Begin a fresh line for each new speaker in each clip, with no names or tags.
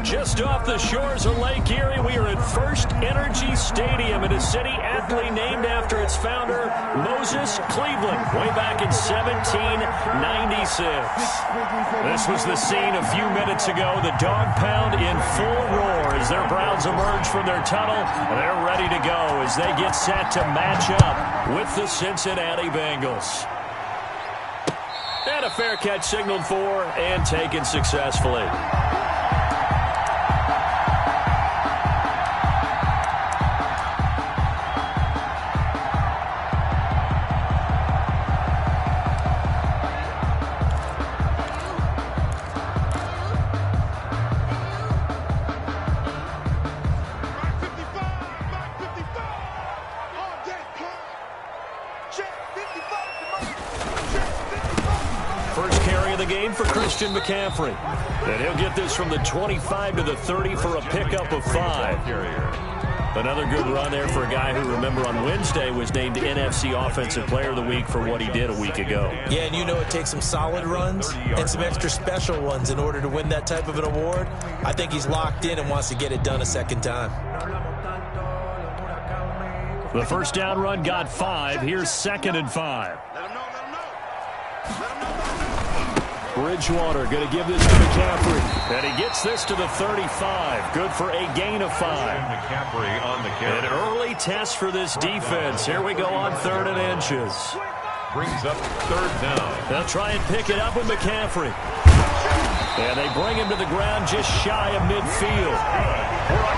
Just off the shores of Lake Erie, we are at First Energy Stadium in a city aptly named after its founder, Moses Cleveland, way back in 1796. This was the scene a few minutes ago. The dog pound in full roar as their Browns emerge from their tunnel. They're ready to go as they get set to match up with the Cincinnati Bengals. And a fair catch signaled for and taken successfully. For Christian McCaffrey. And he'll get this from the 25 to the 30 for a pickup of 5. Another good run there for a guy who, remember, on Wednesday was named NFC Offensive Player of the Week for what he did a week ago.
Yeah, and you know it takes some solid runs and some extra special ones in order to win that type of an award. I think he's locked in and wants to get it done a second time.
The first down run got 5. Here's 2nd and 5. Bridgewater going to give this to McCaffrey. And he gets this to the 35. Good for a gain of 5.
McCaffrey on the carry.
An early test for this defense. Here we go on 3rd and inches.
Brings up 3rd down.
They'll try and pick it up with McCaffrey. And they bring him to the ground just shy of midfield.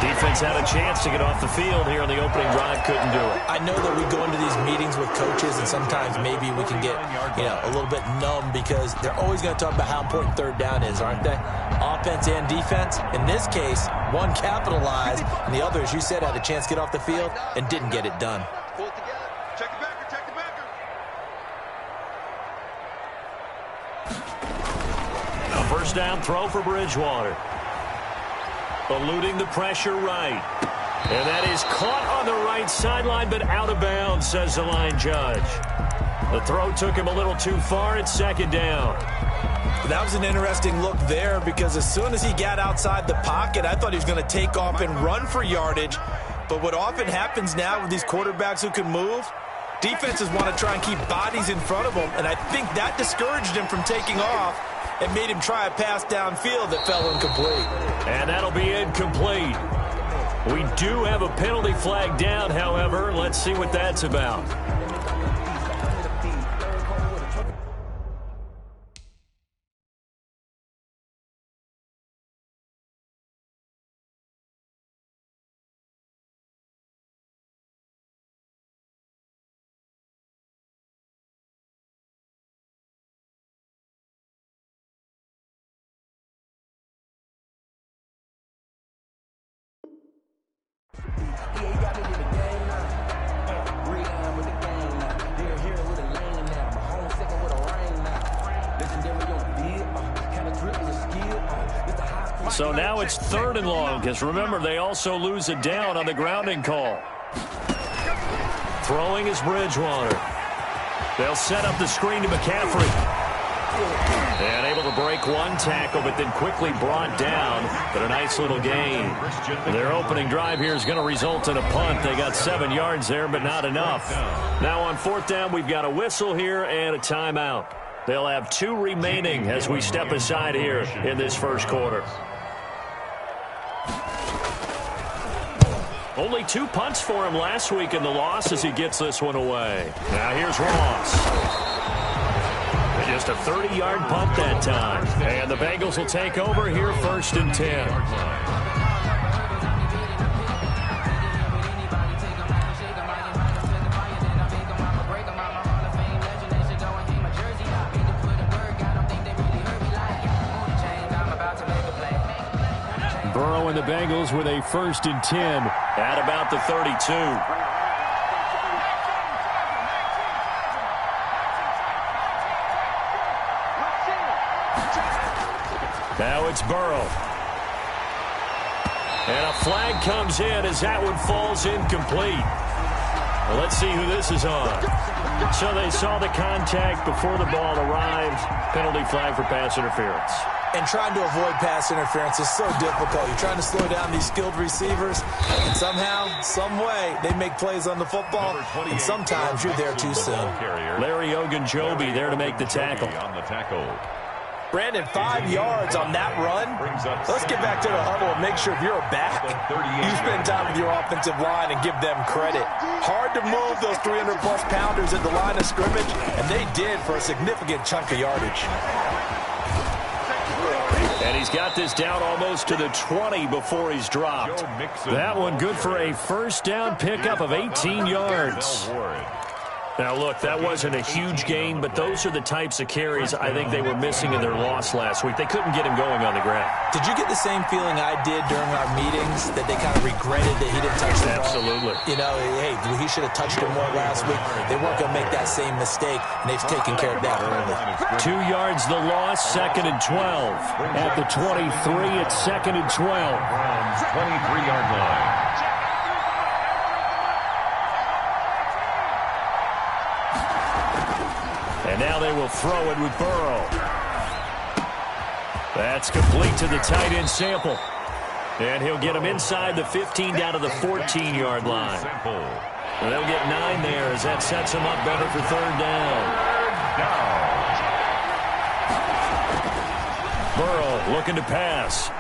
Defense had a chance to get off the field here on the opening drive. Couldn't do it.
I know that we go into these meetings with coaches, and sometimes maybe we can get, a little bit numb because they're always going to talk about how important 3rd down is, aren't they? Offense and defense. In this case, one capitalized, and the other, as you said, had a chance to get off the field and didn't get it done.
First down throw for Bridgewater. Eluding the pressure right. And that is caught on the right sideline, but out of bounds, says the line judge. The throw took him a little too far. It's 2nd down.
That was an interesting look there because as soon as he got outside the pocket, I thought he was going to take off and run for yardage. But what often happens now with these quarterbacks who can move, defenses want to try and keep bodies in front of them, and I think that discouraged him from taking off. It made him try a pass downfield that fell incomplete.
And that'll be incomplete. We do have a penalty flag down, however. Let's see what that's about. So now it's 3rd and long, because remember, they also lose it down on the grounding call. Throwing is Bridgewater. They'll set up the screen to McCaffrey. And able to break one tackle, but then quickly brought down. But a nice little gain. Their opening drive here is going to result in a punt. They got 7 yards there, but not enough. Now on 4th down, we've got a whistle here and a timeout. They'll have 2 remaining as we step aside here in this first quarter. Only 2 punts for him last week in the loss as he gets this one away. Now here's Ross. Just a 30-yard punt that time. And the Bengals will take over here 1st and 10. Burrow and the Bengals with a 1st and 10 at about the 32. Now it's Burrow. And a flag comes in as that one falls incomplete. Well, let's see who this is on. So they saw the contact before the ball arrived. Penalty flag for pass interference.
And trying to avoid pass interference is so difficult. You're trying to slow down these skilled receivers, and somehow, some way, they make plays on the football, and sometimes you're there too soon.
Larry Ogunjobi there to make the tackle.
Brandon, 5 yards on that run. Let's get back to the huddle and make sure if you're a back, you spend time with your offensive line and give them credit. Hard to move those 300-plus pounders at the line of scrimmage, and they did for a significant chunk of yardage.
And he's got this down almost to the 20 before he's dropped. That one good for a first down pickup of 18 yards. Now, look, that wasn't a huge gain, but those are the types of carries I think they were missing in their loss last week. They couldn't get him going on the ground.
Did you get the same feeling I did during our meetings, that they kind of regretted that he didn't touch the ball?
Absolutely.
You know, hey, he should have touched him more last week. They weren't going to make that same mistake, and they've taken care of that early.
2 yards the loss, 2nd and 12. At the 23, it's 2nd and 12.
23-yard line.
And now they will throw it with Burrow. That's complete to the tight end Sample. And he'll get him inside the 15 down to the 14-yard line. And they'll get 9 there as that sets him up better for 3rd down. Burrow looking to pass.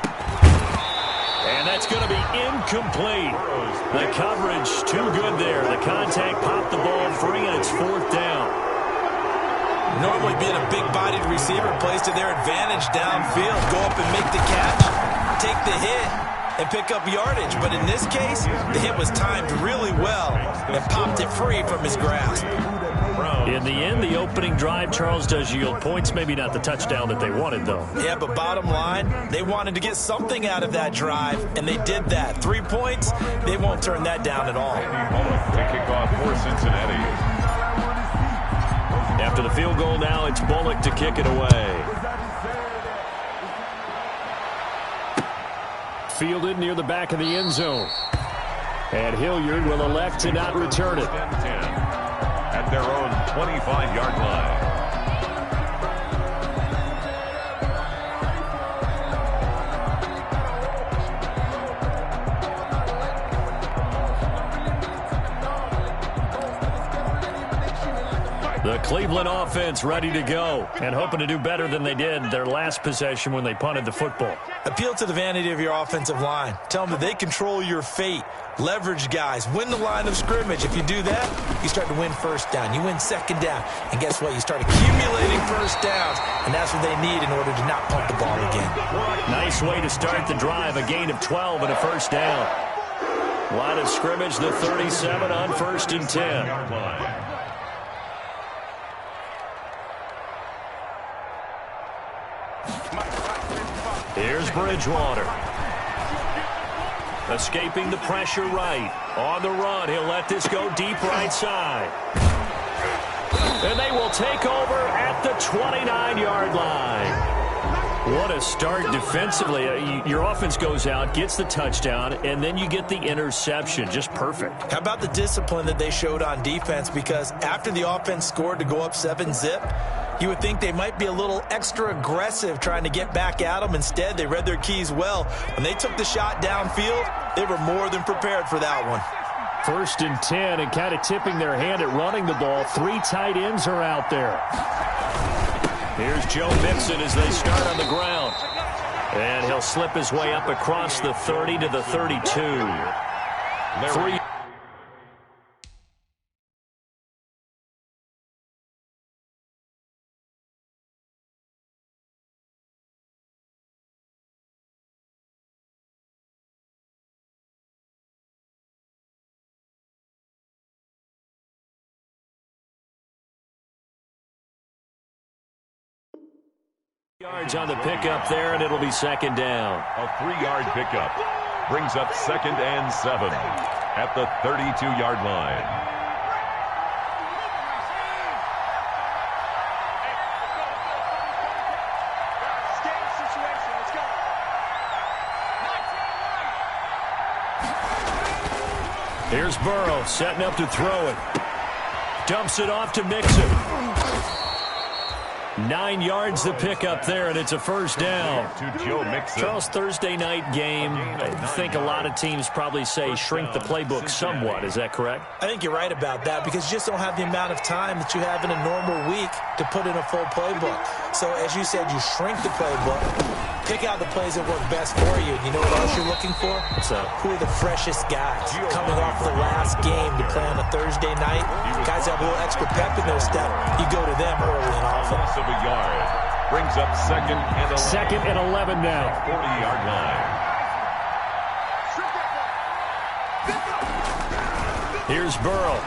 And that's going to be incomplete. The coverage too good there. The contact popped the ball free, and it's 4th down.
Normally being a big-bodied receiver plays to their advantage downfield. Go up and make the catch, take the hit, and pick up yardage. But in this case, the hit was timed really well and popped it free from his grasp.
In the end, the opening drive, Charles, does yield points. Maybe not the touchdown that they wanted, though.
Yeah, but bottom line, they wanted to get something out of that drive, and they did that. 3 points, they won't turn that down at all.
To kick off for Cincinnati.
After the field goal now, it's Bullock to kick it away. Fielded near the back of the end zone. And Hilliard will elect to not return it.
At their own 25-yard line.
The Cleveland offense ready to go and hoping to do better than they did their last possession when they punted the football.
Appeal to the vanity of your offensive line. Tell them that they control your fate. Leverage guys. Win the line of scrimmage. If you do that, you start to win first down. You win 2nd down. And guess what? You start accumulating first downs. And that's what they need in order to not punt the ball again.
Nice way to start the drive. A gain of 12 and a first down. Line of scrimmage, the 37 on 1st and 10. Here's Bridgewater. Escaping the pressure right. On the run, he'll let this go deep right side. And they will take over at the 29-yard line. What a start defensively. Your offense goes out, gets the touchdown, and then you get the interception. Just perfect.
How about the discipline that they showed on defense? Because after the offense scored to go up 7-zip, you would think they might be a little extra aggressive trying to get back at them. Instead, they read their keys well. When they took the shot downfield, they were more than prepared for that one.
1st and 10, and kind of tipping their hand at running the ball. 3 tight ends are out there. Here's Joe Mixon as they start on the ground. And he'll slip his way up across the 30 to the 32. 3. Yards on the pickup there, and it'll be 2nd down.
A 3-yard pickup brings up 2nd and 7 at the 32-yard line.
Here's Burrow setting up to throw it. Dumps it off to Mixon. 9 yards the pickup there, and it's a first down.
To Joe Mixon.
Charles, Thursday night game, I think a lot of teams probably say shrink the playbook somewhat. Is that correct?
I think you're right about that because you just don't have the amount of time that you have in a normal week to put in a full playbook. So, as you said, you shrink the playbook, pick out the plays that work best for you. And you know what else you're looking for? So, who are the freshest guys coming off the last game to play on a Thursday night? Guys have a little extra pep in their step. You go to them early and often.
Loss of a yard. Brings up second and 11.
Second and 11 now.
40-yard line.
Here's Burrow.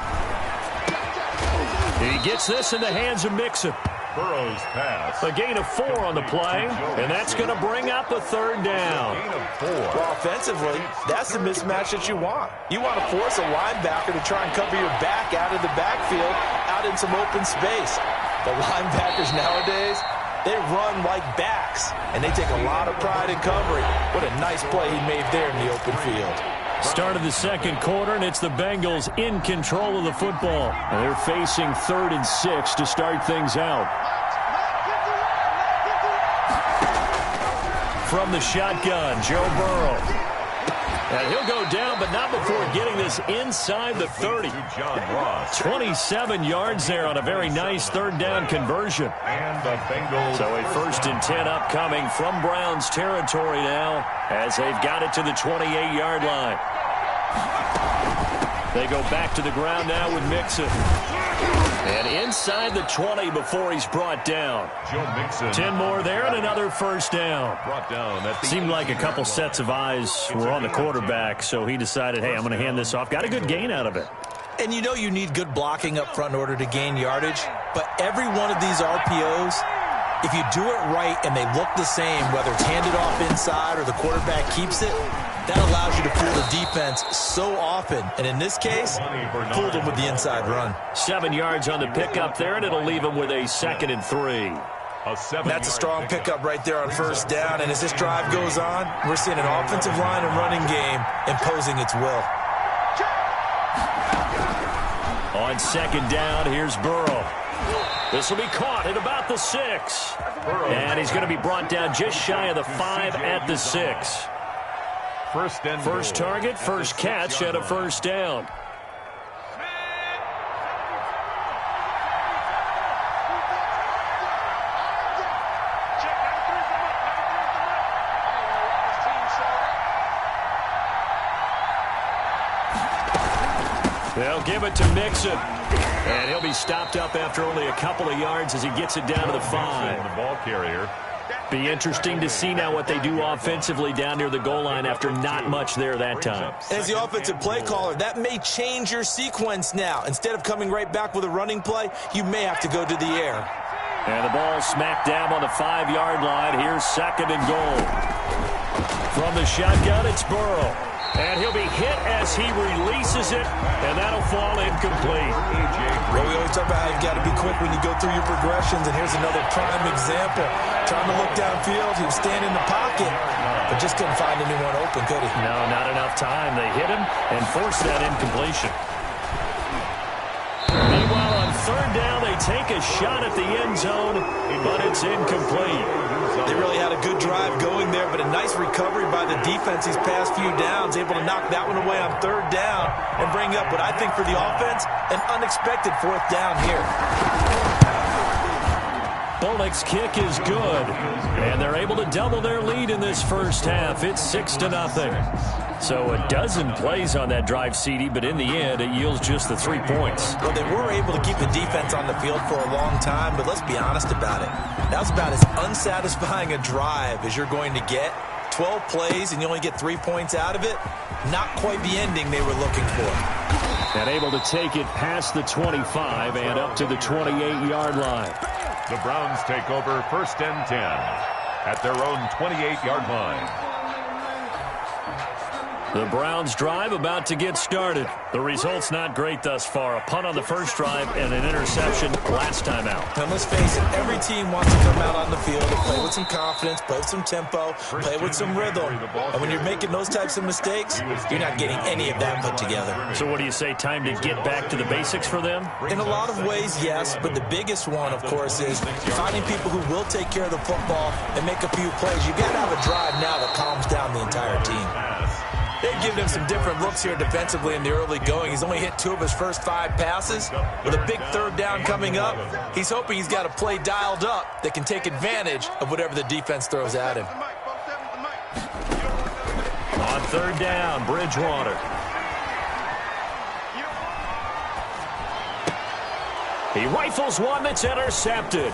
He gets this in the hands of Mixon.
Burrow's pass.
A gain of 4 on the play, and that's going to bring up a third down.
Gain of 4.
Well, offensively, that's the mismatch that you want. You want to force a linebacker to try and cover your back out of the backfield, out in some open space. The linebackers nowadays, they run like backs, and they take a lot of pride in covering. What a nice play he made there in the open field.
Start of the second quarter, and it's the Bengals in control of the football. And they're facing 3rd and 6 to start things out. From the shotgun, Joe Burrow. And he'll go down, but not before getting this inside the 30.
John Ross.
27 yards there on a very nice third down conversion.
And the Bengals.
So a 1st and 10 upcoming from Browns territory now as they've got it to the 28-yard line. They go back to the ground now with Mixon. And inside the 20 before he's brought down.
Joe Mixon.
10 more there and another first down.
Brought down at the
Seemed like a couple sets of eyes were on the quarterback, so he decided, hey, I'm going to hand this off. Got a good gain out of it.
And you know you need good blocking up front in order to gain yardage, but every one of these RPOs, if you do it right and they look the same, whether it's handed off inside or the quarterback keeps it, that allows you to fool the defense so often. And in this case, fooled them with the inside run.
7 yards on the pickup there, and it'll leave him with a 2nd and 3.
That's a strong pickup right there on first down. And as this drive goes on, we're seeing an offensive line and running game imposing its will.
On 2nd down, here's Burrow. This will be caught at about the 6. And he's going to be brought down just shy of the 5 at the 6. First target, first catch, and a first down. They'll give it to Mixon. And he'll be stopped up after only a couple of yards as he gets it down to the 5.
The ball carrier.
Be interesting to see now what they do offensively down near the goal line after not much there that time.
As the offensive play caller, that may change your sequence now. Instead of coming right back with a running play, you may have to go to the air.
And the ball smacked down on the 5-yard line. Here's 2nd and goal. From the shotgun, it's Burrow. And he'll be hit as he releases it, and that'll fall incomplete.
Well, we always talk about how you've got to be quick when you go through your progressions, and here's another prime example. Trying to look downfield, he was standing in the pocket, but just couldn't find anyone open, could he?
No, not enough time. They hit him and forced that incompletion. Meanwhile, on 3rd down, they take a shot at the end zone, but it's incomplete.
They really had a good drive going there, but a nice recovery by the defense these past few downs, able to knock that one away on 3rd down and bring up what I think for the offense, an unexpected 4th down here.
Bullock's kick is good, and they're able to double their lead in this first half. It's 6-0. So a dozen plays on that drive, CD, but in the end, it yields just the 3 points.
Well, they were able to keep the defense on the field for a long time, but let's be honest about it. That was about as unsatisfying a drive as you're going to get. 12 plays, and you only get 3 points out of it. Not quite the ending they were looking for.
And able to take it past the 25 and up to the 28-yard line.
The Browns take over 1st and 10 at their own 28-yard line.
The Browns drive about to get started. The result's not great thus far. A punt on the first drive and an interception last time out.
And let's face it, every team wants to come out on the field and play with some confidence, play with some tempo, play with some rhythm. And when you're making those types of mistakes, you're not getting any of that put together.
So what do you say, time to get back to the basics for them?
In a lot of ways, yes, but the biggest one, of course, is finding people who will take care of the football and make a few plays. You got to have a drive now that calms down the entire team. They've given him some different looks here defensively in the early going. He's only hit 2 of his first 5 passes. With a big third down coming up, he's hoping he's got a play dialed up that can take advantage of whatever the defense throws at him.
On third down, Bridgewater. He rifles one that's intercepted.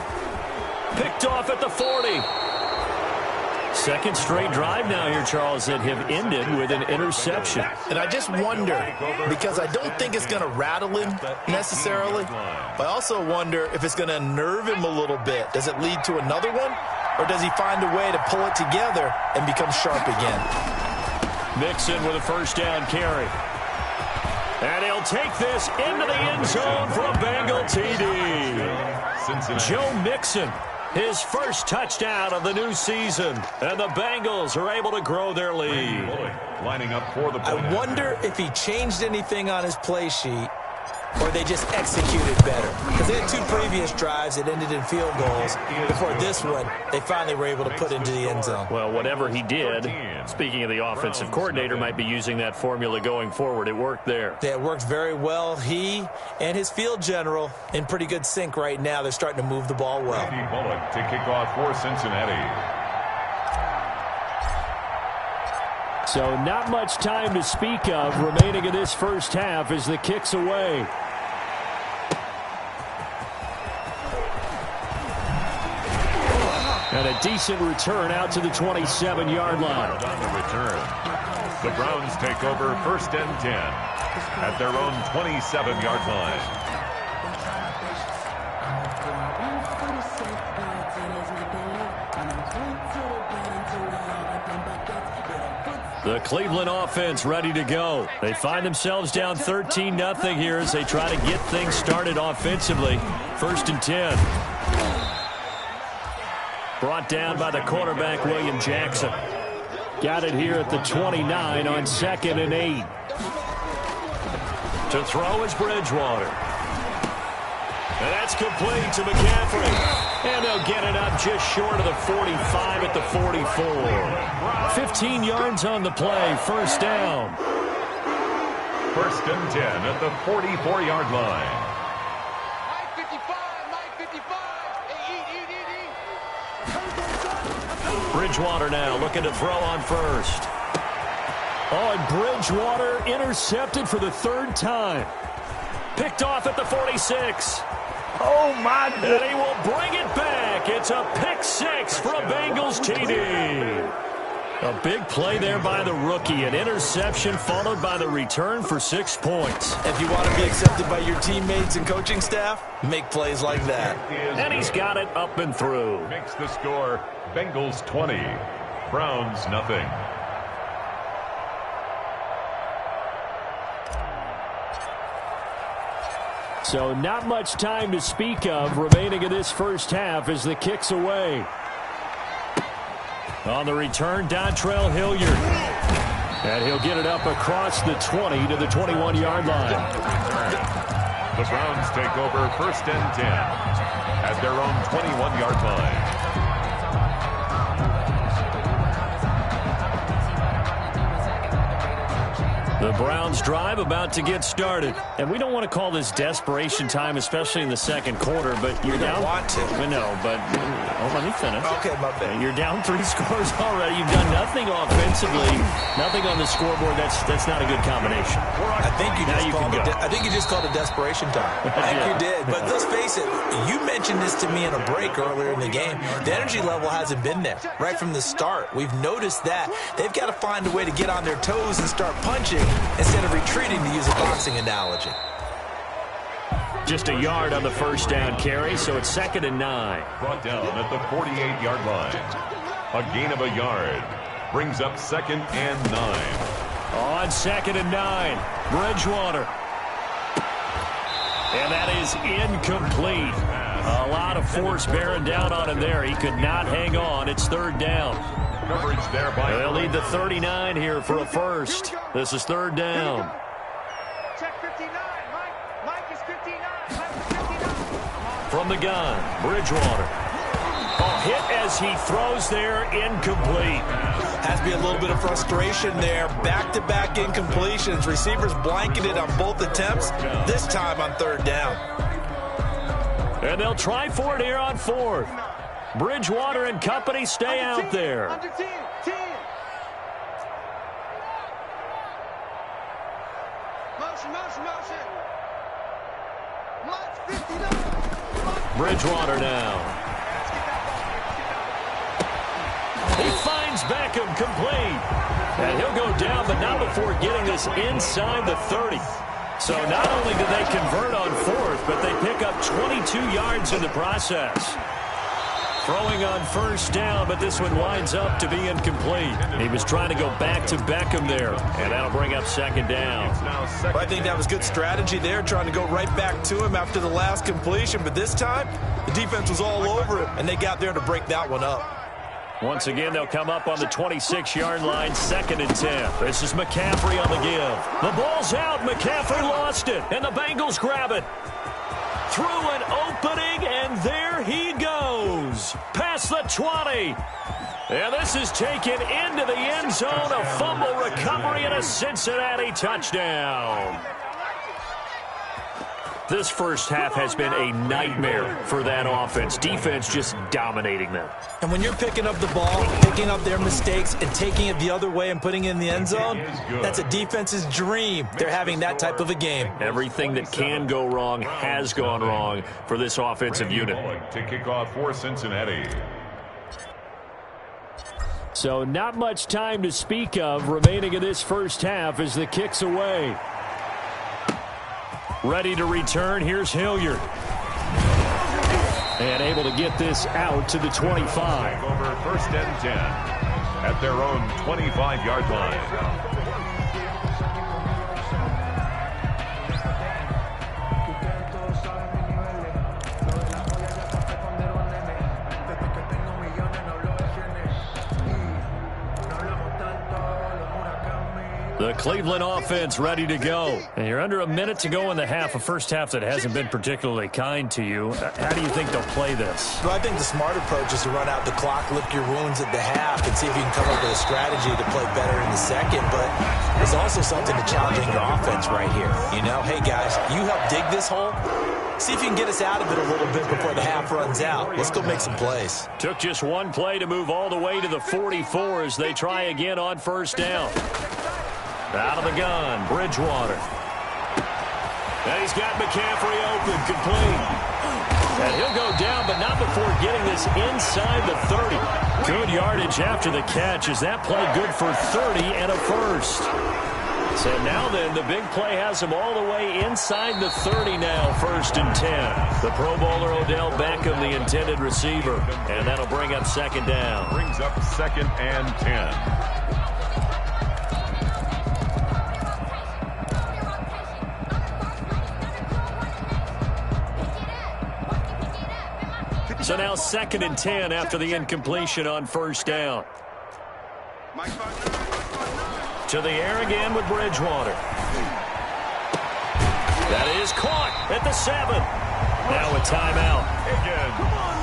Picked off at the 40. Second straight drive now here, Charles, that have ended with an interception.
And I just wonder, because I don't think it's going to rattle him necessarily, but I also wonder if it's going to unnerve him a little bit. Does it lead to another one, or does he find a way to pull it together and become sharp again?
Mixon with a first down carry. And he'll take this into the end zone for a Bengal TD. Joe Mixon, his first touchdown of the new season. And the Bengals are able to grow their lead.
Lining up for the
I wonder if he changed anything on his play sheet, or they just executed better. Because they had 2 previous drives that ended in field goals. Before this one, they finally were able to put into the end zone.
Well, whatever he did, speaking of the offensive coordinator, might be using that formula going forward. It worked there.
Yeah, it worked very well. He and his field general in pretty good sync right now. They're starting to move the ball well.
Bullock to kick off for Cincinnati.
So not much time to speak of remaining in this first half as the kick's away. And a decent return out to the 27-yard line.
On the return, the Browns take over 1st and 10 at their own 27-yard line.
The Cleveland offense ready to go. They find themselves down 13-0 here as they try to get things started offensively. 1st and 10. Brought down by the quarterback, William Jackson. Got it here at the 29 on 2nd and 8. To throw is Bridgewater. And that's complete to McCaffrey. And they'll get it up just short of the 45 at the 44. 15 yards on the play, 1st down.
1st and 10 at the 44-yard line.
Bridgewater now looking to throw on 1st. Oh, and Bridgewater intercepted for the 3rd time. Picked off at the 46. Oh, my goodness. And he will bring it back. It's a pick 6 for a Bengals TD. A big play there by the rookie. An interception followed by the return for 6 points.
If you want to be accepted by your teammates and coaching staff, make plays like that.
And he's got it up and through.
Makes the score Bengals 20, Browns nothing.
So not much time to speak of remaining in this first half as the kick's away. On the return, Dontrell Hilliard. And he'll get it up across the 20 to the 21-yard line.
The Browns take over 1st and 10 at their own 21-yard line.
The Browns drive about to get started. And we don't want to call this desperation time, especially in the 2nd quarter, but you're down.
Want to.
No, but let me finish.
Okay, my bad.
You're down 3 scores already. You've done nothing offensively, nothing on the scoreboard. That's not a good combination.
I think you just called it desperation time. I think you did. But let's face it, you mentioned this to me in a break earlier in the game. The energy level hasn't been there right from the start. We've noticed that. They've got to find a way to get on their toes and start punching instead of retreating, to use a boxing analogy.
Just a yard on the 1st down carry, so it's 2nd and 9.
Brought down at the 48-yard line. A gain of a yard brings up 2nd and 9.
On 2nd and 9, Bridgewater. And that is incomplete. A lot of force bearing down on him there. He could not hang on. It's 3rd down.
Coverage there by
They'll lead the 39 here for a first. This is 3rd down.
Check 59. Mike is 59. Mike is 59.
From the gun, Bridgewater. A hit as he throws there, incomplete.
Has to be a little bit of frustration there. Back-to-back incompletions. Receivers blanketed on both attempts, this time on 3rd down.
And they'll try for it here on 4th. Bridgewater and company stay out there.
Under 10. 10. Motion. Mike's 59.
Bridgewater now. He finds Beckham complete. And he'll go down, but not before getting this inside the 30. So not only do they convert on 4th, but they pick up 22 yards in the process. Throwing on 1st down, but this one winds up to be incomplete. He was trying to go back to Beckham there, and that'll bring up 2nd down.
I think that was good strategy there, trying to go right back to him after the last completion. But this time, the defense was all over it, and they got there to break that one up.
Once again, they'll come up on the 26-yard line, 2nd and 10. This is McCaffrey on the give. The ball's out. McCaffrey lost it, and the Bengals grab it. Through an opening, and there he goes. Past the 20. And this is taken into the end zone. A fumble recovery and a Cincinnati touchdown. This first half has been a nightmare for that offense. Defense just dominating them.
And when you're picking up the ball, picking up their mistakes, and taking it the other way and putting it in the end zone, that's a defense's dream. They're having that type of a game.
Everything that can go wrong has gone wrong for this offensive unit.
to kick off for Cincinnati.
So not much time to speak of remaining in this first half as the kick's away. Ready to return. Here's Hilliard. And able to get this out to the 25.
Over 1st and 10 at their own 25-yard line.
The Cleveland offense ready to go. And you're under a minute to go in the half, a first half that hasn't been particularly kind to you. How do you think they'll play this?
Well, I think the smart approach is to run out the clock, lick your wounds at the half, and see if you can come up with a strategy to play better in the second. But there's also something to challenging your offense right here. You know, hey, guys, you help dig this hole. See if you can get us out of it a little bit before the half runs out. Let's go make some plays.
Took just one play to move all the way to the 44 as they try again on 1st down. Out of the gun, Bridgewater. And he's got McCaffrey open, complete. And he'll go down, but not before getting this inside the 30. Good yardage after the catch as that play good for 30 and a first. So now then, the big play has him all the way inside the 30 now, 1st and 10. The Pro Bowler Odell Beckham, the intended receiver. And that'll bring up 2nd down.
Brings up 2nd and 10.
So now 2nd and 10 after the incompletion on 1st down. To the air again with Bridgewater. That is caught at the 7. Now a timeout.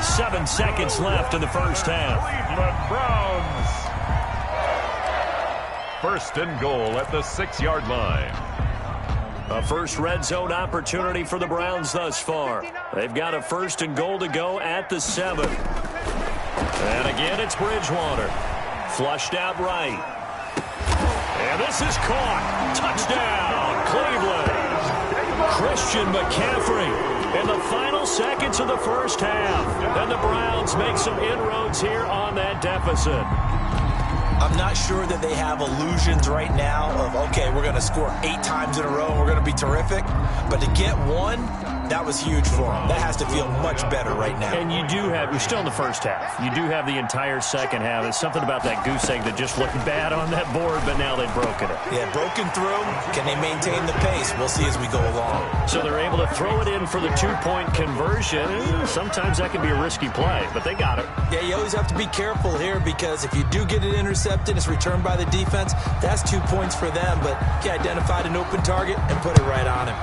7 seconds left in the first half.
Cleveland Browns. 1st and goal at the 6-yard line.
A first red zone opportunity for the Browns thus far. They've got a 1st and goal to go at the 7. And again, it's Bridgewater. Flushed out right. And this is caught. Touchdown, Cleveland. Christian McCaffrey in the final seconds of the first half. And the Browns make some inroads here on that deficit.
I'm not sure that they have illusions right now of, okay, we're going to score 8 times in a row and we're going to be terrific. But to get one That was huge for him. That has to feel much better right now.
And you're still in the first half. You do have the entire second half. It's something about that goose egg that just looked bad on that board, but now they've broken it.
Yeah, broken through. Can they maintain the pace? We'll see as we go along.
So they're able to throw it in for the two-point conversion. Sometimes that can be a risky play, but they got it.
Yeah, you always have to be careful here because if you do get it intercepted, it's returned by the defense, that's 2 points for them, but he identified an open target and put it right on him.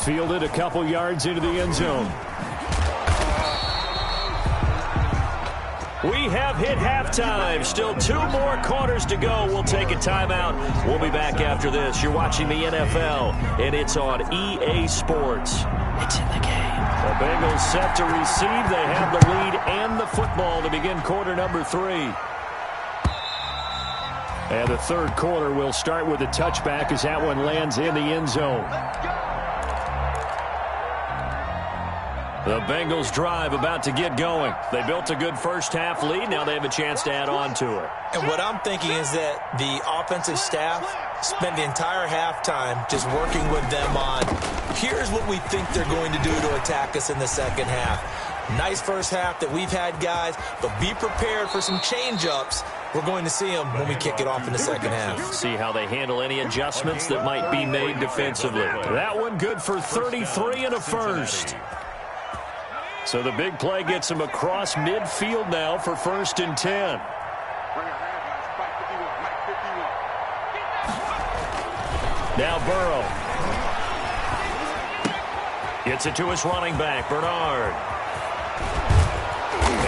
Fielded a couple yards into the end zone. We have hit halftime. Still 2 more quarters to go. We'll take a timeout. We'll be back after this. You're watching the NFL, and it's on EA Sports. It's in the game. The Bengals set to receive. They have the lead and the football to begin quarter number 3. And the third quarter will start with a touchback as that one lands in the end zone. The Bengals drive about to get going. They built a good first half lead. Now they have a chance to add on to it.
And what I'm thinking is that the offensive staff spent the entire halftime just working with them on, here's what we think they're going to do to attack us in the second half. Nice first half that we've had, guys, but be prepared for some change-ups. We're going to see them when we kick it off in the second half.
See how they handle any adjustments that might be made defensively. That one good for 33 and a first. So the big play gets him across midfield now for 1st and 10. Now Burrow. Gets it to his running back, Bernard.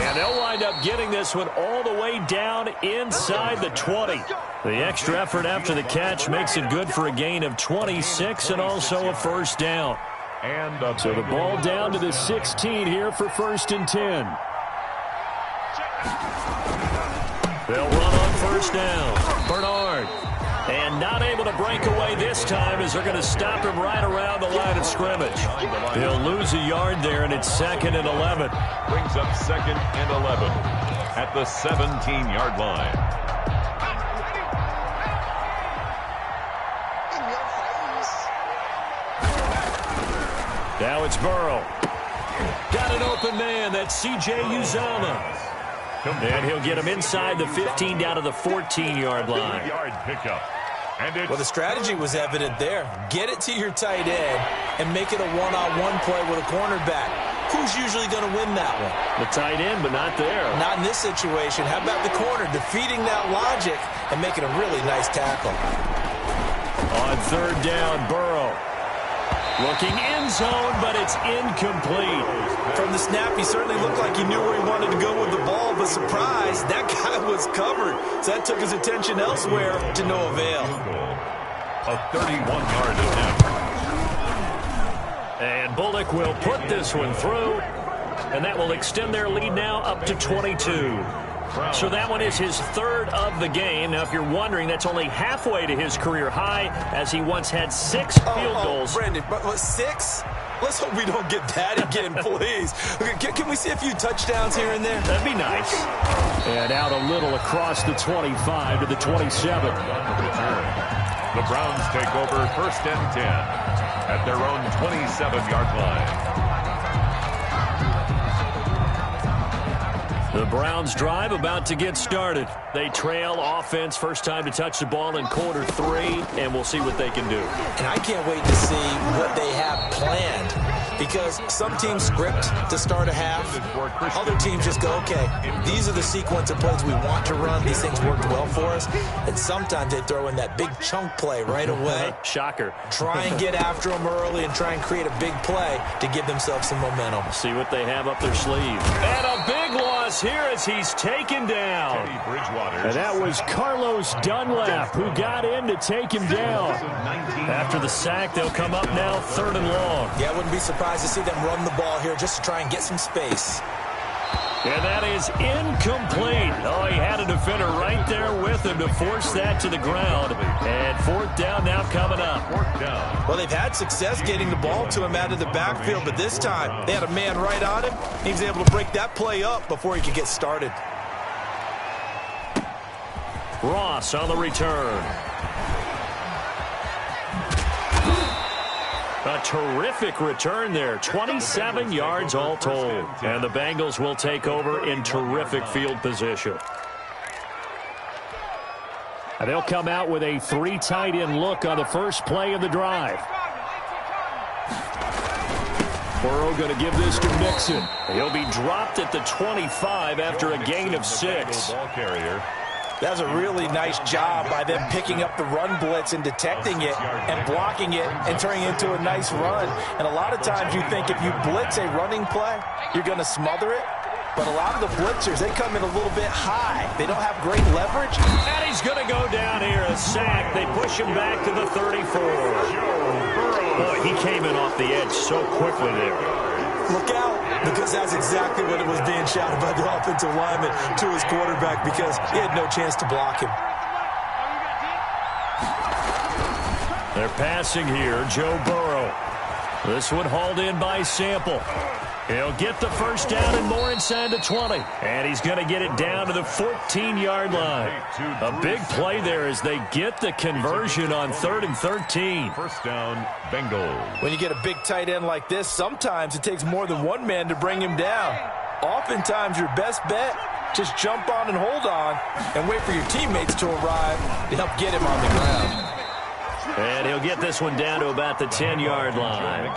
And they'll wind up getting this one all the way down inside the 20. The extra effort after the catch makes it good for a gain of 26 and also a first down. And so the ball down to the 16 here for 1st and 10. They'll run on first down. Bernard. And not able to break away this time as they're going to stop him right around the line of scrimmage. He'll lose a yard there, and it's 2nd and 11.
Brings up 2nd and 11 at the 17-yard line.
Now it's Burrow. Got an open man. That's C.J. Uzomah. And he'll get him inside the 15 down to the 14-yard line.
Yard pickup.
Well, the strategy was evident there. Get it to your tight end and make it a one-on-one play with a cornerback. Who's usually going to win that one?
The tight end, but not there.
Not in this situation. How about the corner defeating that logic and making a really nice tackle?
On 3rd down, Burrow. Looking end zone, but it's incomplete.
From the snap, he certainly looked like he knew where he wanted to go with the ball, but surprise, that guy was covered. So that took his attention elsewhere to no avail.
A 31-yard attempt.
And Bullock will put this one through, and that will extend their lead now up to 22. So that one is his 3rd of the game. Now, if you're wondering, that's only halfway to his career high, as he once had 6 field goals.
Brendan, but 6? Let's hope we don't get that again, please. Okay, can we see a few touchdowns here and there?
That'd be nice. And out a little across the 25 to the 27.
The Browns take over 1st and 10 at their own 27-yard line.
The Browns drive about to get started. They trail offense, first time to touch the ball in quarter 3, and we'll see what they can do.
And I can't wait to see what they have planned, because some teams script to start a half. Other teams just go, okay, these are the sequence of plays we want to run. These things worked well for us. And sometimes they throw in that big chunk play right away.
Shocker.
Try and get after them early and try and create a big play to give themselves some momentum.
See what they have up their sleeve. And a big loss here as he's taken down. And that was Carlos Dunlap who got in to take him down. After the sack, they'll come up now 3rd and long.
Yeah, I wouldn't be surprised to see them run the ball here just to try and get some space.
And that is incomplete. Oh, he had a defender right there with him to force that to the ground. And 4th down now coming up.
4th down.
Well, they've had success getting the ball to him out of the backfield, but this time they had a man right on him. He was able to break that play up before he could get started.
Ross on the return. A terrific return there. 27 yards all told. And the Bengals will take over in terrific field position. And they'll come out with a 3 tight end look on the first play of the drive. Burrow going to give this to Mixon. He'll be dropped at the 25 after a gain of 6.
That was a really nice job by them picking up the run blitz and detecting it and blocking it and turning it into a nice run. And a lot of times you think if you blitz a running play, you're going to smother it. But a lot of the blitzers, they come in a little bit high. They don't have great leverage.
And he's going to go down here, a sack. They push him back to the 34. Boy, he came in off the edge so quickly there.
Look out, because that's exactly what it was being shouted by the offensive lineman to his quarterback, because he had no chance to block him.
They're passing here, Joe Burrow. This one hauled in by Sample. He'll get the first down and more inside the 20. And he's going to get it down to the 14-yard line. A big play there as they get the conversion on 3rd and 13.
First down, Bengals.
When you get a big tight end like this, sometimes it takes more than one man to bring him down. Oftentimes, your best bet, just jump on and hold on and wait for your teammates to arrive to help get him on the ground.
And he'll get this one down to about the 10-yard line.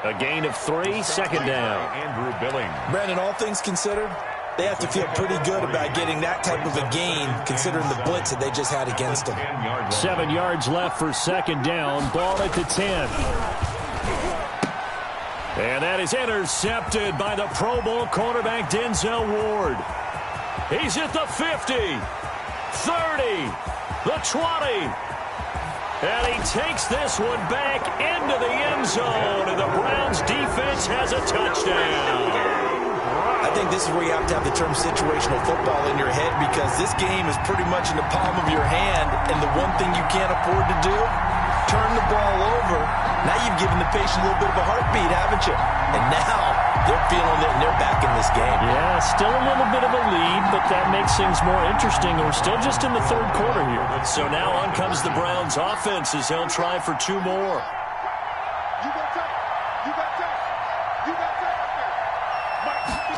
A gain of 3, second down.
Andrew Billing.
Brandon, all things considered, they have to feel pretty good about getting that type of a gain, considering the blitz that they just had against them.
7 yards left for second down. Ball at the 10. And that is intercepted by the Pro Bowl cornerback Denzel Ward. He's at the 50, 30, the 20. And he takes this one back into the end zone, and the Browns defense has a touchdown.
I think this is where you have to have the term situational football in your head, because this game is pretty much in the palm of your hand, and the one thing you can't afford to do, turn the ball over. Now you've given the patient a little bit of a heartbeat, haven't you? And now they're feeling it, and they're back in this game.
Yeah, still a little bit of a lead, but that makes things more interesting. We're still just in the 3rd quarter here. So now on comes the Browns offense as they'll try for 2 more.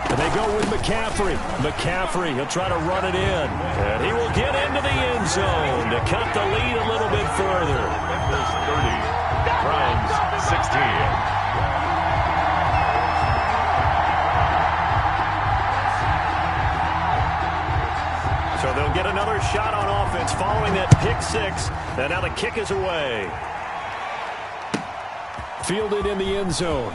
And they go with McCaffrey. McCaffrey, he'll try to run it in. And he will get into the end zone to cut the lead a little bit further.
Bengals 30, Browns 16.
So they'll get another shot on offense following that pick 6. And now the kick is away. Fielded in the end zone.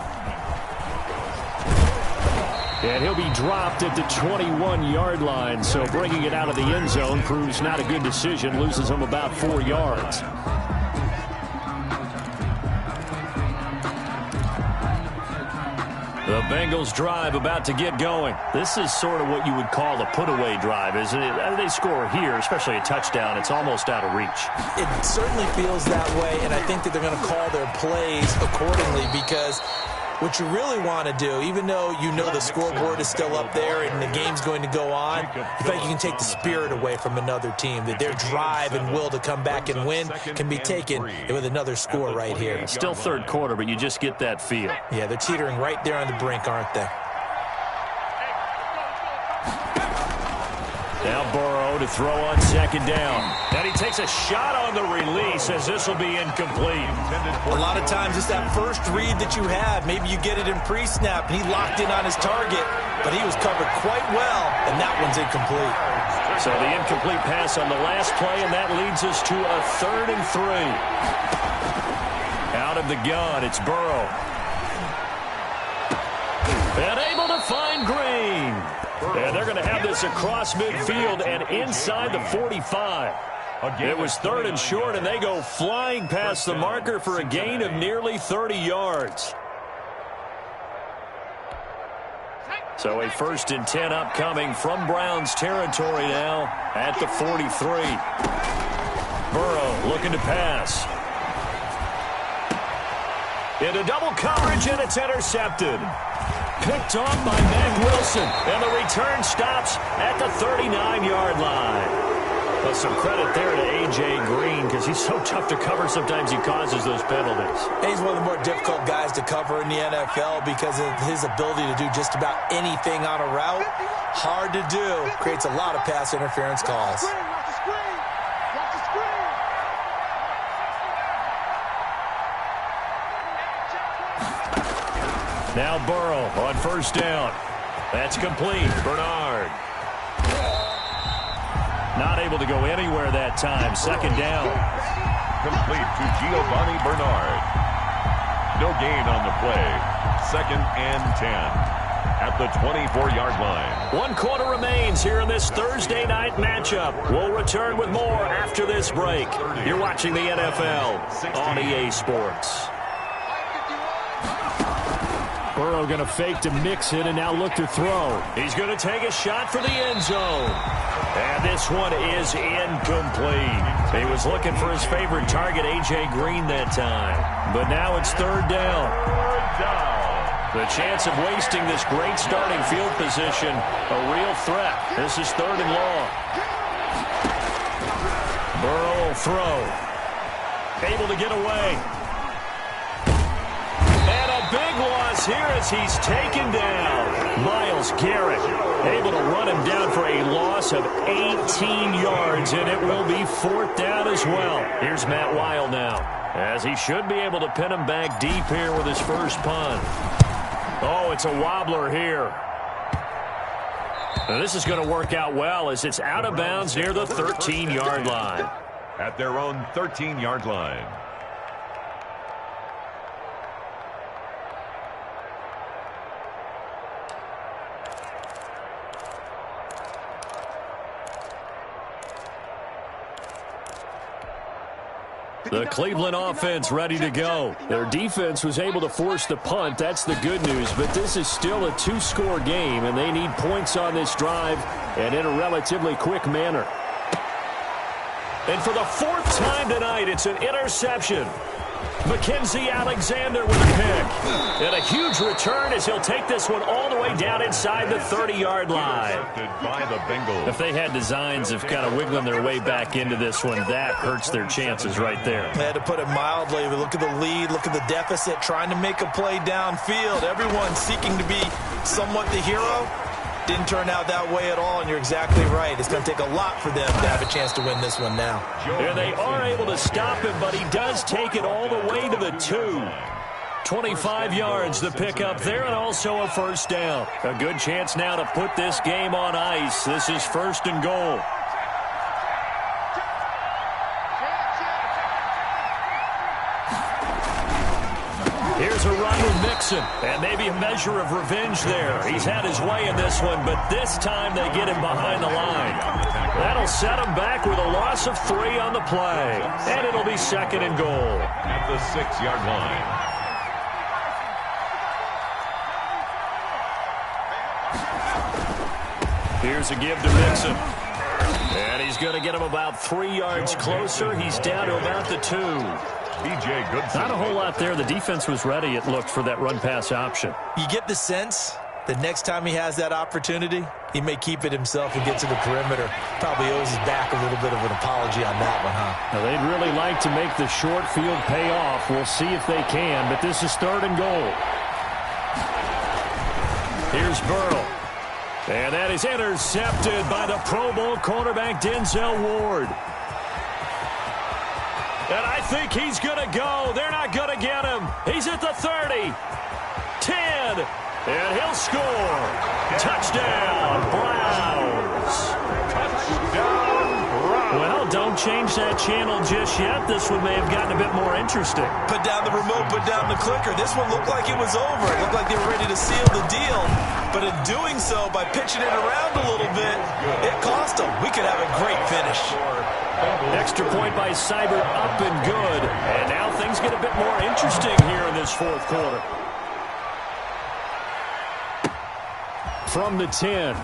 And he'll be dropped at the 21-yard line. So bringing it out of the end zone proves not a good decision. Loses him about 4 yards. The Bengals drive about to get going. This is sort of what you would call a put-away drive, isn't it? They score here, especially a touchdown. It's almost out of reach.
It certainly feels that way, and I think that they're going to call their plays accordingly, because what you really want to do, even though you know the scoreboard is still up there and the game's going to go on, in fact, you can take the spirit away from another team, that their drive and will to come back and win can be taken with another score right here.
Still 3rd quarter, but you just get that feel.
Yeah, they're teetering right there on the brink, aren't they?
Now Burrow to throw on second down. And he takes a shot on the release as this will be incomplete.
A lot of times it's that first read that you have. Maybe you get it in pre-snap and he locked in on his target, but he was covered quite well, and that one's incomplete.
So the incomplete pass on the last play, and that leads us to a 3rd and 3. Out of the gun, it's Burrow. And able to find Green. And they're going to have this across midfield and inside the 45. It was 3rd and short, and they go flying past the marker for a gain of nearly 30 yards. So a 1st and 10 upcoming from Browns territory now at the 43. Burrow looking to pass. Into double coverage, and it's intercepted. Picked off by Mack Wilson, and the return stops at the 39-yard line. A Well, some credit there to A.J. Green because he's so tough to cover. Sometimes he causes those penalties.
He's one of the more difficult guys to cover in the NFL because of his ability to do just about anything on a route. Hard to do. Creates a lot of pass interference calls.
Now Burrow on first down. That's complete. Bernard. Not able to go anywhere that time. Second down.
Complete to Giovanni Bernard. No gain on the play. 2nd and 10 at the 24-yard line.
1 quarter remains here in this Thursday night matchup. We'll return with more after this break. You're watching the NFL on EA Sports. Burrow going to fake to mix it and now look to throw. He's going to take a shot for the end zone. And this one is incomplete. He was looking for his favorite target, A.J. Green, that time. But now it's 3rd down. The chance of wasting this great starting field position, a real threat. This is 3rd and long. Burrow will throw. Able to get away. Big loss here as he's taken down. Myles Garrett able to run him down for a loss of 18 yards, and it will be 4th down as well. Here's Matt Weil now, as he should be able to pin him back deep here with his first punt. Oh, it's a wobbler here. Now, this is going to work out well as it's out of bounds near the 13-yard line.
At their own 13-yard line.
The Cleveland offense ready to go. Their defense was able to force the punt. That's the good news. But this is still a 2-score game, and they need points on this drive and in a relatively quick manner. And for the 4th time tonight, it's an interception. Mackenzie Alexander with a pick. And a huge return as he'll take this one all the way down inside the 30-yard line.
By the Bengals.
If they had designs of kind of wiggling their way back into this one, that hurts their chances right there.
They had to put it mildly. Look at the lead. Look at the deficit. Trying to make a play downfield. Everyone seeking to be somewhat the hero. Didn't turn out that way at all, and you're exactly right. It's going to take a lot for them to have a chance to win this one now.
And they are able to stop him, but he does take it all the way to the 2. 25 yards the pickup there, and also a first down. A good chance now to put this game on ice. This is 1st and goal. Here's a run with Mixon, and maybe a measure of revenge there. He's had his way in this one, but this time they get him behind the line. That'll set him back with a loss of 3 on the play, and it'll be 2nd and goal.
At the 6-yard line.
Here's a give to Mixon. And he's going to get him about 3 yards closer. He's down to about the 2.
B.J. Goodson.
Not a whole lot there. The defense was ready, it looked, for that run-pass option.
You get the sense that next time he has that opportunity, he may keep it himself and get to the perimeter. Probably owes his back a little bit of an apology on that one, huh?
Now, they'd really like to make the short field pay off. We'll see if they can, but this is 3rd and goal. Here's Burrow. And that is intercepted by the Pro Bowl cornerback Denzel Ward. And I think he's going to go. They're not going to get him. He's at the 30. 10. And he'll score. Touchdown, Browns.
Touchdown, Browns.
Well, don't change that channel just yet. This one may have gotten a bit more interesting.
Put down the remote, put down the clicker. This one looked like it was over. It looked like they were ready to seal the deal. But in doing so, by pitching it around a little bit, it cost them. We could have a great finish.
Extra point by Seibert, up and good. And now things get a bit more interesting here in this 4th quarter. From the 10.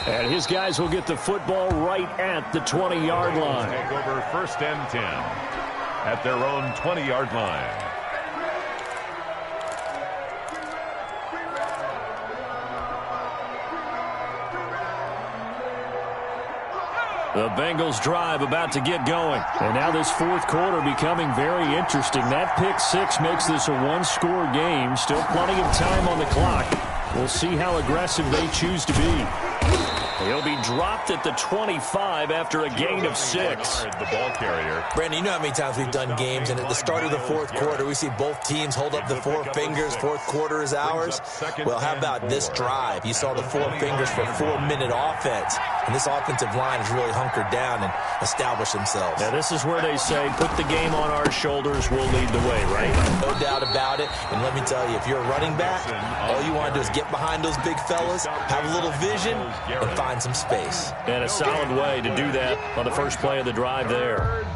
And his guys will get the football right at the 20-yard line.
Take over 1st and 10 at their own 20-yard line.
The Bengals drive about to get going. And now this fourth quarter becoming very interesting. That pick six makes this a one-score game. Still plenty of time on the clock. We'll see how aggressive they choose to be. He'll be dropped at the 25 after a gain of 6.
The ball carrier.
Brandon, you know how many times we've done games, and at the start of the fourth quarter, we see both teams hold up the four fingers. Fourth quarter is ours. Well, how about this drive? You saw the four fingers for a 4-minute offense, and this offensive line has really hunkered down and established themselves.
Now, this is where they say, put the game on our shoulders, we'll lead the way, right?
No doubt about it. And let me tell you, if you're a running back, all you want to do is get behind those big fellas, have a little vision, and find some space.
And a solid way to do that on the first play of the drive there.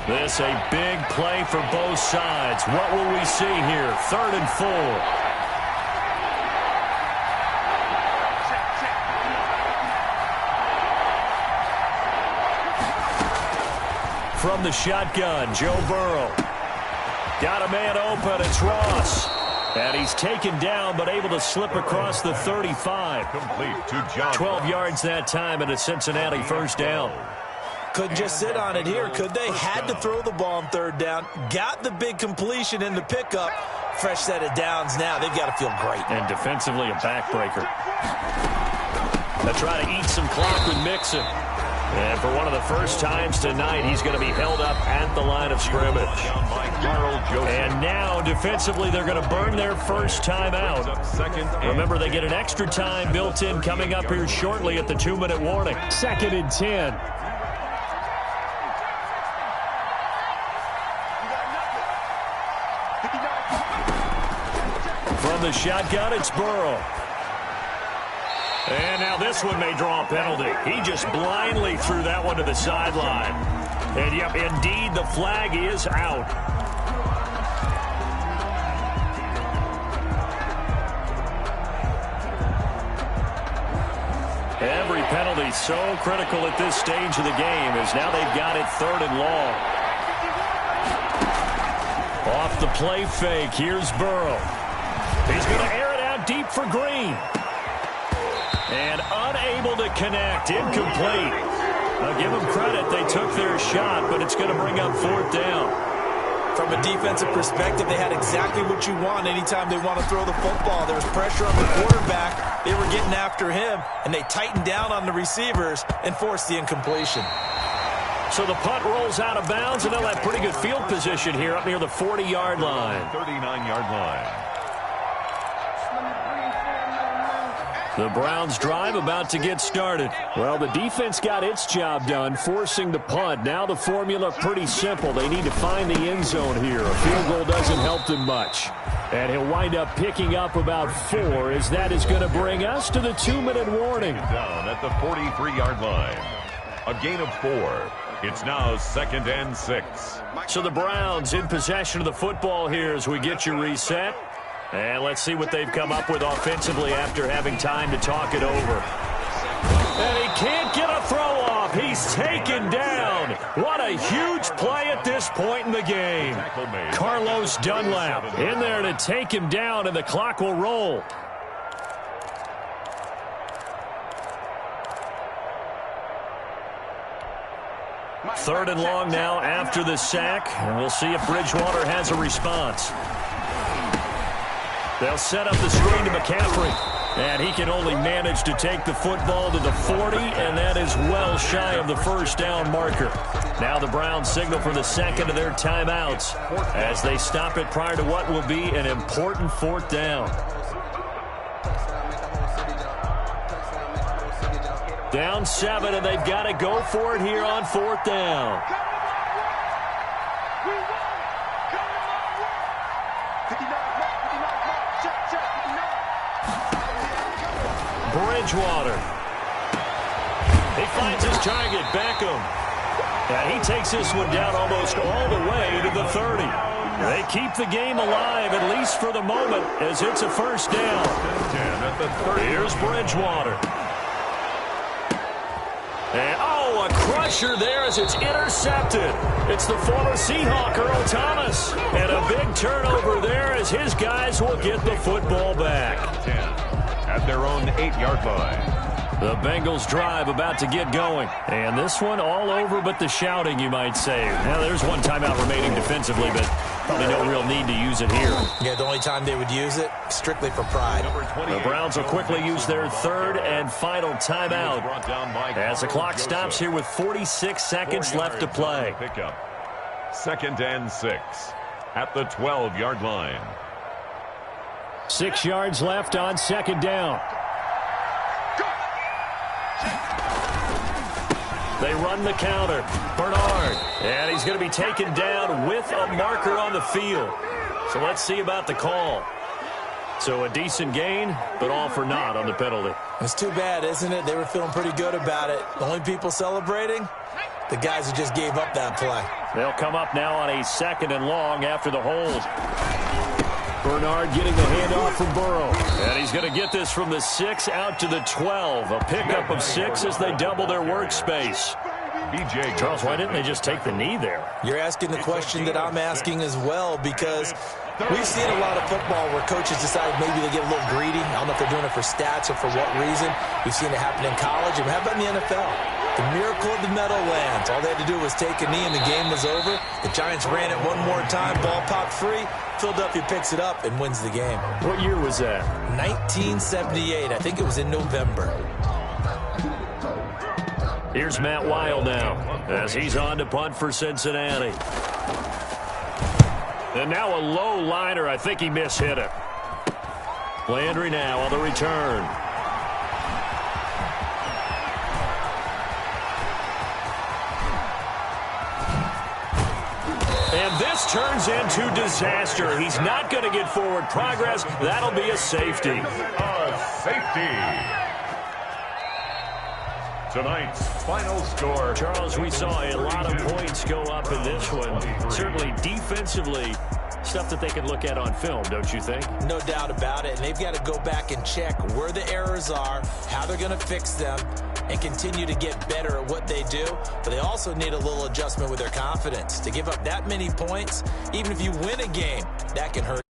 This a big play for both sides. What will we see here? 3rd and 4. From the shotgun, Joe Burrow. Got a man open, it's Ross. And he's taken down, but able to slip across the 35.
Complete to John.
12 yards that time, and a Cincinnati first down.
Couldn't just sit on it here, could they? Had to throw the ball on 3rd down. Got the big completion in the pickup. Fresh set of downs now. They've got to feel great.
And defensively, a backbreaker. They'll try to eat some clock with Mixon. And for one of the first times tonight, he's going to be held up at the line of scrimmage. And now, defensively, they're going to burn their first time out. Remember, they get an extra time built in coming up here shortly at the 2-minute warning. 2nd and 10. From the shotgun, it's Burrow. And now this one may draw a penalty. He just blindly threw that one to the sideline. And, yep, indeed, the flag is out. Every penalty so critical at this stage of the game as now they've got it 3rd and long. Off the play fake, here's Burrow. He's going to air it out deep for Green. And unable to connect, incomplete. I'll give them credit, they took their shot, but it's going to bring up 4th down.
From a defensive perspective, they had exactly what you want anytime they want to throw the football. There was pressure on the quarterback. They were getting after him, and they tightened down on the receivers and forced the incompletion.
So the punt rolls out of bounds, and they'll have pretty good field position here up near the 40-yard line.
39-yard line.
The Browns drive about to get started. Well, the defense got its job done, forcing the punt. Now the formula pretty simple. They need to find the end zone here. A field goal doesn't help them much. And he'll wind up picking up about 4, as that is going to bring us to the 2-minute warning.
Down at the 43-yard line. A gain of 4. It's now 2nd and 6.
So the Browns in possession of the football here as we get you reset. And let's see what they've come up with offensively after having time to talk it over. And he can't get a throw off. He's taken down. What a huge play at this point in the game. Carlos Dunlap in there to take him down, and the clock will roll. Third and long now after the sack, and we'll see if Bridgewater has a response. They'll set up the screen to McCaffrey, and he can only manage to take the football to the 40, and that is well shy of the first down marker. Now the Browns signal for the second of their timeouts as they stop it prior to what will be an important 4th down. Down 7, and they've got to go for it here on 4th down. Bridgewater. He finds his target, Beckham. And he takes this one down almost all the way to the 30. They keep the game alive, at least for the moment, as it's a first down. Here's Bridgewater. And, oh, a crusher there as it's intercepted. It's the former Seahawk, Earl Thomas. And a big turnover there as as his guys will get the football back.
10 at their own 8-yard line.
The Bengals drive about to get going. And this one all over but the shouting, you might say. Now, there's one timeout remaining defensively, but probably no real need to use it here.
Yeah, the only time they would use it, strictly for pride.
The Browns will quickly use their third and final timeout as the clock stops here with 46 seconds left to play.
Pickup. 2nd and 6 at the 12-yard line.
6 yards left on 2nd down. They run the counter. Bernard. And he's going to be taken down with a marker on the field. So let's see about the call. So a decent gain, but all for naught on the penalty.
It's too bad, isn't it? They were feeling pretty good about it. The only people celebrating, the guys who just gave up that play.
They'll come up now on a 2nd and long after the hold. Bernard getting the handoff from Burrow. And he's going to get this from the 6 out to the 12. A pickup of 6 as they double their workspace. Charles, why didn't they just take the knee there?
You're asking the question that I'm asking as well, because we've seen a lot of football where coaches decide maybe they get a little greedy. I don't know if they're doing it for stats or for what reason. We've seen it happen in college. And how about in the NFL? The miracle of the Meadowlands. All they had to do was take a knee and the game was over. The Giants ran it one more time. Ball popped free. Philadelphia picks it up and wins the game.
What year was that?
1978. I think it was in November.
Here's Matt Weil now as he's on to punt for Cincinnati. And now a low liner. I think he mishit it. Landry now on the return. And this turns into disaster. He's not going to get forward progress. That'll be a safety.
A safety. Tonight's final score.
Charles, we saw a lot of points go up in this one. Certainly defensively, stuff that they can look at on film, don't you think?
No doubt about it. And they've got to go back and check where the errors are, how they're going to fix them, and continue to get better at what they do. But they also need a little adjustment with their confidence. To give up that many points, even if you win a game, that can hurt.